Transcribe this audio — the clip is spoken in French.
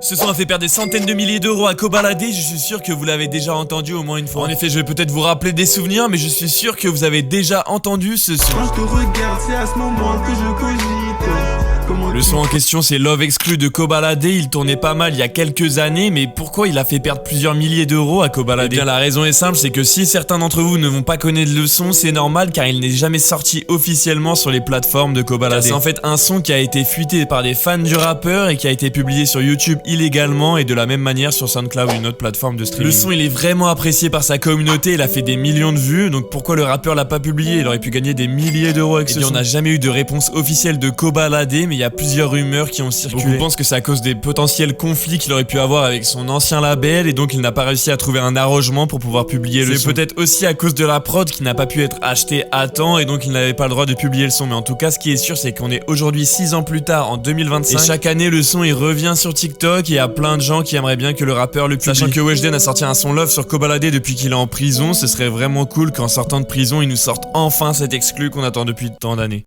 Ce son a fait perdre des centaines de milliers d'euros à Kobalade, je suis sûr que vous l'avez déjà entendu au moins une fois. En effet, je vais peut-être vous rappeler des souvenirs, mais je suis sûr que vous avez déjà entendu ce son. Quand je te regarde, c'est à ce moment que je cogite. Le son en question, c'est Love Exclu de Kobalade. Il tournait pas mal il y a quelques années, mais pourquoi il a fait perdre plusieurs milliers d'euros à Kobalade? Eh bien, la raison est simple, c'est que si certains d'entre vous ne vont pas connaître le son, c'est normal car il n'est jamais sorti officiellement sur les plateformes de Kobalade. C'est en fait un son qui a été fuité par des fans du rappeur et qui a été publié sur YouTube illégalement et de la même manière sur SoundCloud, une autre plateforme de streaming. Le son, il est vraiment apprécié par sa communauté, il a fait des millions de vues, donc pourquoi le rappeur l'a pas publié? Il aurait pu gagner des milliers d'euros avec ce son. On n'a jamais eu de réponse officielle de Kobalade, mais il y a plusieurs rumeurs qui ont circulé. Beaucoup pensent que c'est à cause des potentiels conflits qu'il aurait pu avoir avec son ancien label et donc il n'a pas réussi à trouver un arrangement pour pouvoir publier le son. C'est peut-être aussi à cause de la prod qui n'a pas pu être achetée à temps et donc il n'avait pas le droit de publier le son. Mais en tout cas, ce qui est sûr, c'est qu'on est aujourd'hui 6 ans plus tard, en 2025. Et chaque année, le son il revient sur TikTok et il y a plein de gens qui aimeraient bien que le rappeur le publie. Sachant que Weshden a sorti un son Love sur Kobalade depuis qu'il est en prison, ce serait vraiment cool qu'en sortant de prison, il nous sorte enfin cet exclu qu'on attend depuis tant d'années.